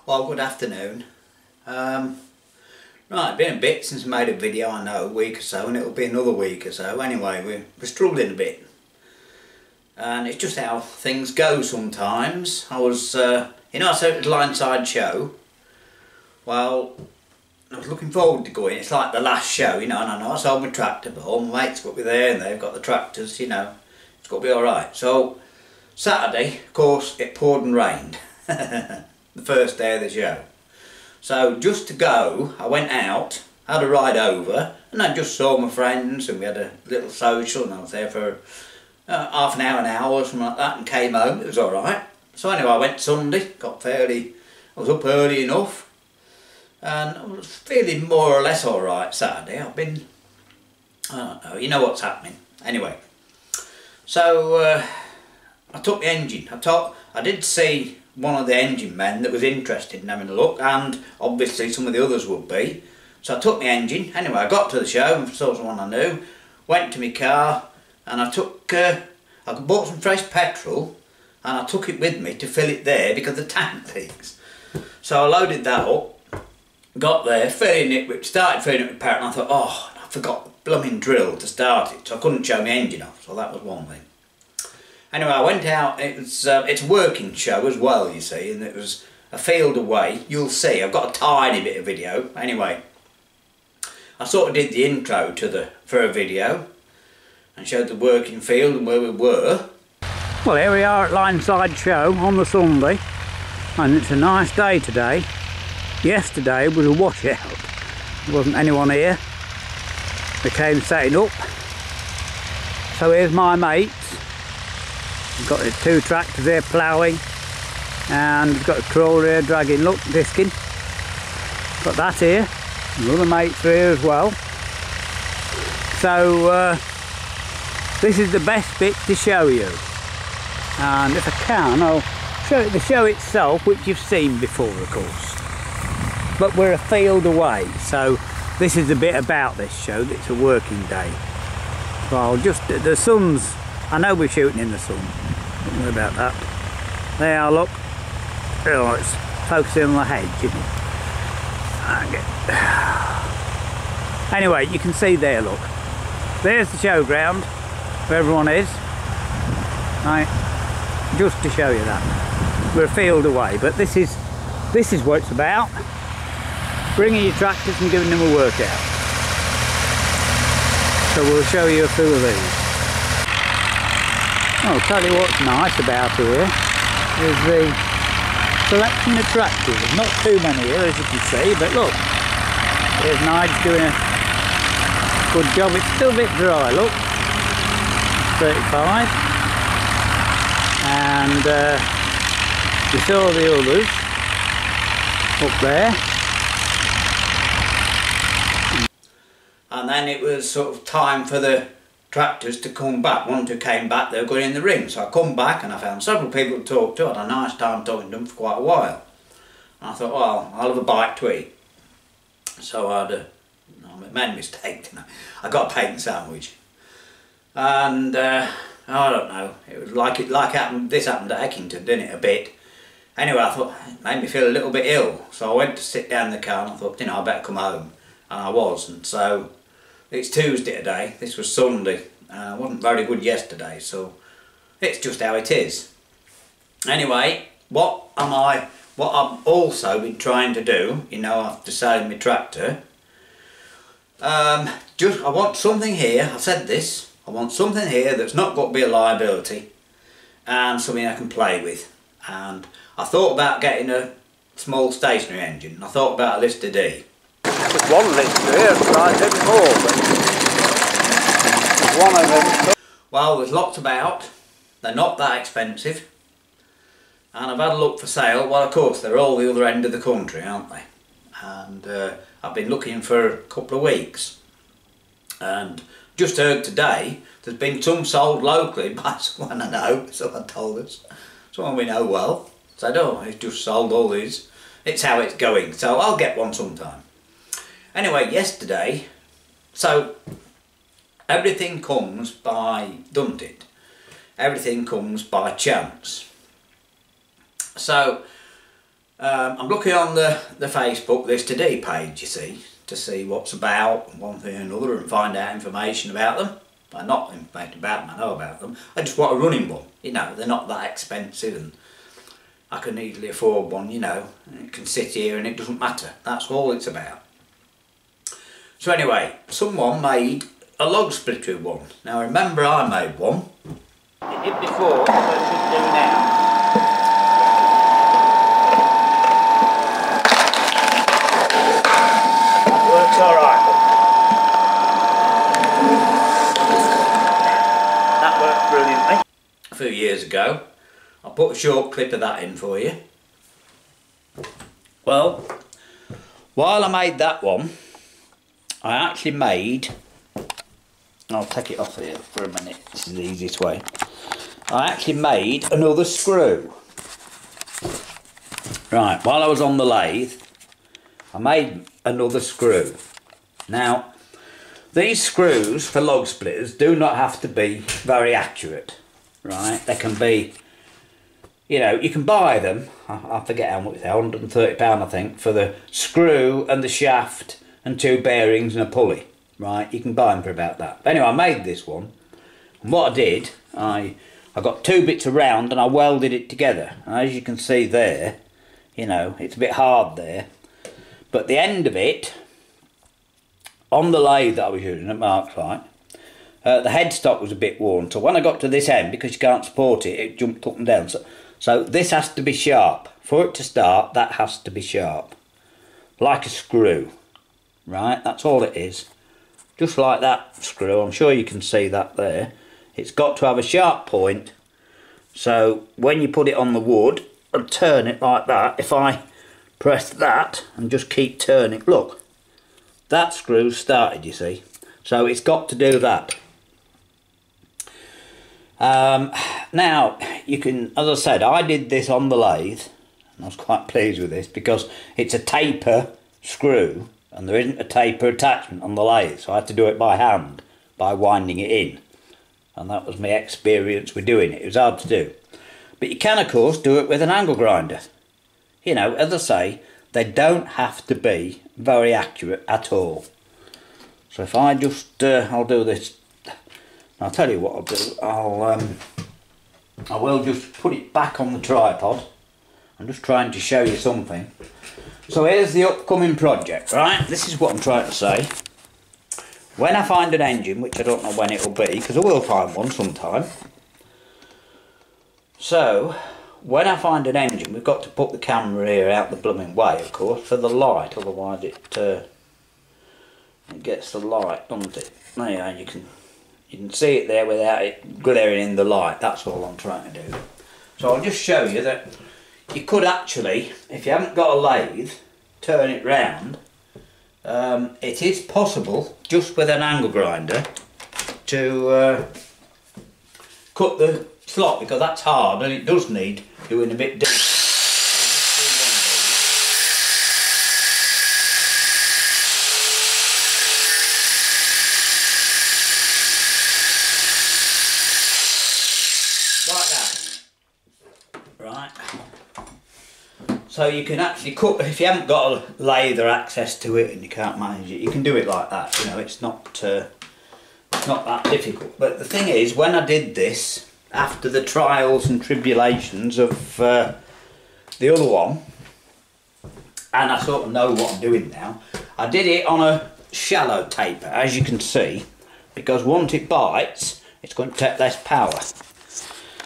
Well, good afternoon. Right, it's been a bit since I made a video, I know, a week or so, and it'll be another week or so. Anyway, we're struggling a bit. And it's just how things go sometimes. I was, I said it was a Lineside show. Well, I was looking forward to going. It's like the last show, and I know I sold my tractor, but all my mates got to be there and they've got the tractors, it's got to be alright. So, Saturday, of course, it poured and rained. The first day of the show. So just to go, I went out, had a ride over, and I just saw my friends, and we had a little social, and I was there for half an hour or something like that, and came home. It was alright. So anyway, I went Sunday, I was up early enough, and I was feeling more or less alright Saturday. I don't know, you know what's happening. Anyway, so I took the engine. I did see one of the engine men that was interested in having a look, and obviously some of the others would be. So I took my engine. Anyway, I got to the show and saw someone I knew, went to my car, and I bought some fresh petrol, and I took it with me to fill it there because the tank leaks. So I loaded that up, got there, started filling it with petrol, and I thought, oh, I forgot the blooming drill to start it, so I couldn't show my engine off, so that was one thing. Anyway, I went out. It's a working show as well, you see, and it was a field away. You'll see, I've got a tiny bit of video. Anyway, I sort of did the intro for a video and showed the working field and where we were. Well, here we are at Lineside Show on the Sunday, and it's a nice day today. Yesterday was a washout. There wasn't anyone here. They came setting up. So here's my mates. We've got the two tractors there ploughing, and we've got a crawler here dragging, look, disking. Got that here, and the other mates are here as well. So this is the best bit to show you, and if I can I'll show you the show itself, which you've seen before of course, but we're a field away, so this is the bit about this show. It's a working day, so I'll just, the sun's, I know we're shooting in the sun, don't worry about that. There, look. Oh, it's focusing on the hedge, isn't it? Anyway, you can see there, look. There's the showground where everyone is. Right, just to show you that. We're a field away, but this is what it's about. Bringing your tractors and giving them a workout. So we'll show you a few of these. I'll tell you what's nice about here is the selection of tractors. There's not too many here, as you can see, but look, here's Nigel doing a good job. It's still a bit dry, look. 35. And you saw the others up there. And then it was sort of time for the tractors to come back. One or two came back, they were going in the ring, so I come back and I found several people to talk to. I had a nice time talking to them for quite a while, and I thought, well, I'll have a bite to eat. So I made a mistake, didn't I got a bacon sandwich, and I don't know, it was this happened at Eckington, didn't it, a bit. Anyway, I thought, it made me feel a little bit ill, so I went to sit down in the car and I thought, I better come home, and I was. And so it's Tuesday today, this was Sunday, I wasn't very good yesterday, so it's just how it is. Anyway, what I've also been trying to do, after selling my tractor, I want something here, I said this, I want something here that's not got to be a liability, and something I can play with. And I thought about getting a small stationary engine, and I thought about a Lister D. There's one Lister here, I've tried a bit more, but there's one of them. Well, there's lots about, they're not that expensive, and I've had a look for sale. Well, of course, they're all the other end of the country, aren't they? And I've been looking for a couple of weeks, and just heard today there's been some sold locally by someone I know, someone told us, someone we know well, said, oh, he's just sold all these, it's how it's going, so I'll get one sometime. Anyway, yesterday, so everything comes by, doesn't it? Everything comes by chance. So I'm looking on the Facebook This Today page, you see, to see what's about one thing and another and find out information about them. Well, not information about them, I know about them. I just want a running one, you know, they're not that expensive and I can easily afford one, you know, and it can sit here and it doesn't matter. That's all it's about. So anyway, someone made a log splitter one. Now remember I made one. It did before, but it should do now. Works alright. That worked brilliantly. A few years ago, I'll put a short clip of that in for you. Well, while I made that one, I actually made, I'll take it off here for a minute, this is the easiest way. I actually made another screw. Right, while I was on the lathe, I made another screw. Now, these screws for log splitters do not have to be very accurate, right? They can be, you know, you can buy them, I forget how much they're, £130 I think, for the screw and the shaft and 2 bearings and a pulley, right? You can buy them for about that. But anyway, I made this one, and what I did, I got 2 bits of round and I welded it together. And as you can see there, you know, it's a bit hard there. But the end of it, on the lathe that I was using at Marksite, the headstock was a bit worn. So when I got to this end, because you can't support it, it jumped up and down. So this has to be sharp. For it to start, that has to be sharp. Like a screw, right? That's all it is. Just like that screw, I'm sure you can see that there. It's got to have a sharp point. So when you put it on the wood and turn it like that, if I press that and just keep turning, look, that screw's started, you see. So it's got to do that. Now, you can, as I said, I did this on the lathe, and I was quite pleased with this because it's a taper screw and there isn't a taper attachment on the lathe, so I had to do it by hand, by winding it in. And that was my experience with doing it. It was hard to do. But you can, of course, do it with an angle grinder. You know, as I say, they don't have to be very accurate at all. So if I just, I'll do this. I'll tell you what I'll do. I will just put it back on the tripod. I'm just trying to show you something. So here's the upcoming project, right? This is what I'm trying to say. When I find an engine, which I don't know when it'll be, because I will find one sometime. So, when I find an engine, we've got to put the camera here out the blooming way, of course, for the light, otherwise it gets the light, doesn't it? There you are, you can see it there without it glaring in the light, that's all I'm trying to do. So I'll just show you that you could actually, if you haven't got a lathe, turn it round. It is possible, just with an angle grinder, to cut the slot, because that's hard and it does need doing a bit deeper. Like that. Right. So you can actually cut, if you haven't got a lathe or access to it and you can't manage it, you can do it like that, you know, it's not that difficult. But the thing is, when I did this, after the trials and tribulations of the other one, and I sort of know what I'm doing now, I did it on a shallow taper, as you can see, because once it bites, it's going to take less power.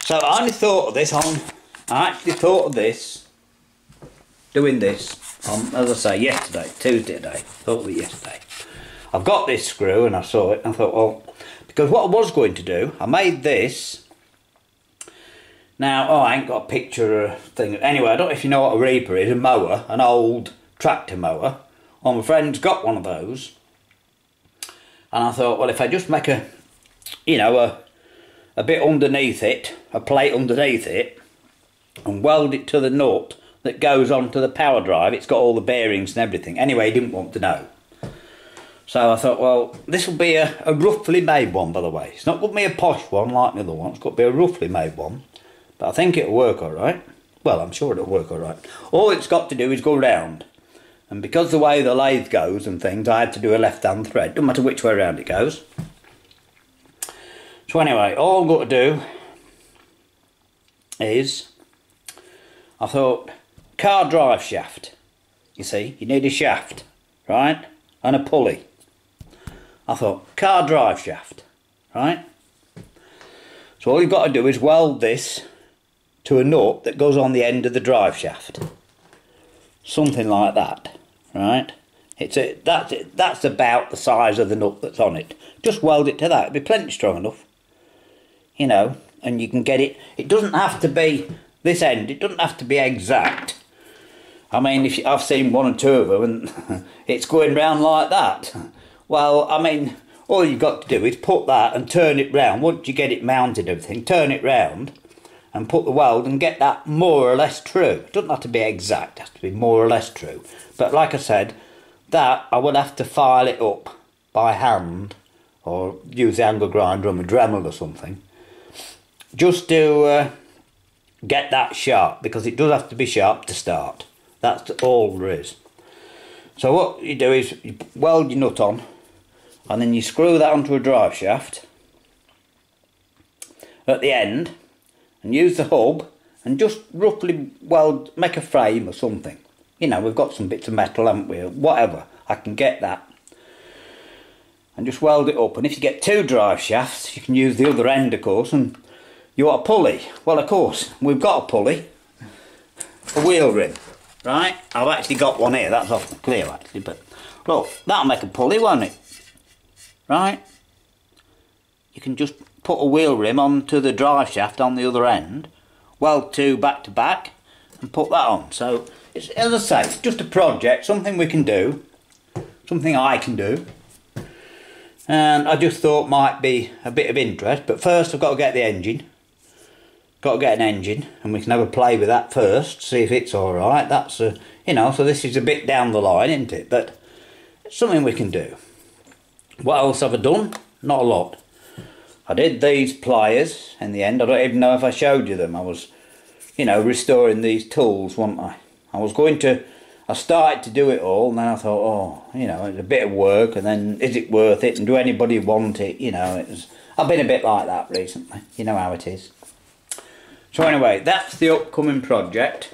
So I only thought of this I actually thought of this, doing this on, as I say, yesterday, Tuesday today, thought of it yesterday. I've got this screw and I saw it and I thought, well, because what I was going to do, I made this. Now, I ain't got a picture or thing. Anyway, I don't know if you know what a reaper is, a mower, an old tractor mower. Well, my friend's got one of those. And I thought, well, if I just make a, you know, a bit underneath it, a plate underneath it, and weld it to the nut that goes onto the power drive, it's got all the bearings and everything. Anyway, he didn't want to know. So I thought, well, this will be a roughly made one, by the way. It's not going to be a posh one like the other one. It's got to be a roughly made one. But I think it'll work all right. well, I'm sure it'll work all right. All it's got to do is go round. And because the way the lathe goes and things, I had to do a left-hand thread. Doesn't matter which way around it goes. So anyway, all I've got to do is, I thought, car drive shaft. You see, you need a shaft, right? And a pulley. I thought, car drive shaft, right? So all you've got to do is weld this to a nut that goes on the end of the drive shaft. Something like that, right? That's about the size of the nut that's on it. Just weld it to that, it'll be plenty strong enough. You know, and you can get it. It doesn't have to be this end, it doesn't have to be exact. I mean, I've seen one or two of them and it's going round like that. Well, I mean, all you've got to do is put that and turn it round. Once you get it mounted and everything, turn it round and put the weld and get that more or less true. It doesn't have to be exact, it has to be more or less true. But like I said, that I would have to file it up by hand or use the angle grinder or a Dremel or something, just to get that sharp, because it does have to be sharp to start. That's all there is. So what you do is you weld your nut on, and then you screw that onto a drive shaft at the end, and use the hub and just roughly weld, make a frame or something. You know, we've got some bits of metal, haven't we? Whatever, I can get that. And just weld it up. And if you get two drive shafts, you can use the other end, of course, and you want a pulley. Well, of course, we've got a pulley, a wheel rim, right? I've actually got one here, that's off the clear actually, but look, that'll make a pulley, won't it? Right? You can just put a wheel rim onto the drive shaft on the other end, weld two back to back, and put that on. So, it's, as I say, it's just a project, something we can do, something I can do. And I just thought might be a bit of interest, but first I've got to get the engine. Got to get an engine, and we can have a play with that first, see if it's alright. That's, you know, so this is a bit down the line, isn't it? But it's something we can do. What else have I done? Not a lot. I did these pliers in the end. I don't even know if I showed you them. I was, you know, restoring these tools, wasn't I? I started to do it all, and then I thought, oh, you know, it's a bit of work, and then is it worth it, and do anybody want it? You know, I've been a bit like that recently. You know how it is. So anyway, that's the upcoming project,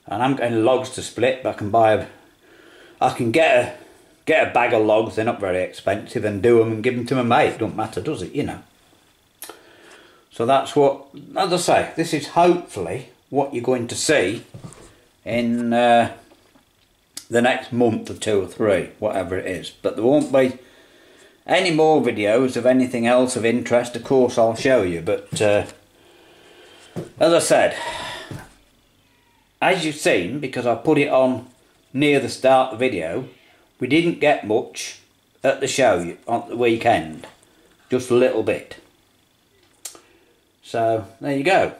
and I'm getting logs to split, but I can get a bag of logs. They're not very expensive, and do them and give them to my mate. Don't matter, does it? You know. So that's what, as I say, this is hopefully what you're going to see in the next month or two or three, whatever it is. But there won't be any more videos of anything else of interest. Of course, I'll show you, but as I said, as you've seen, because I put it on near the start of the video, we didn't get much at the show on the weekend, just a little bit. So there you go.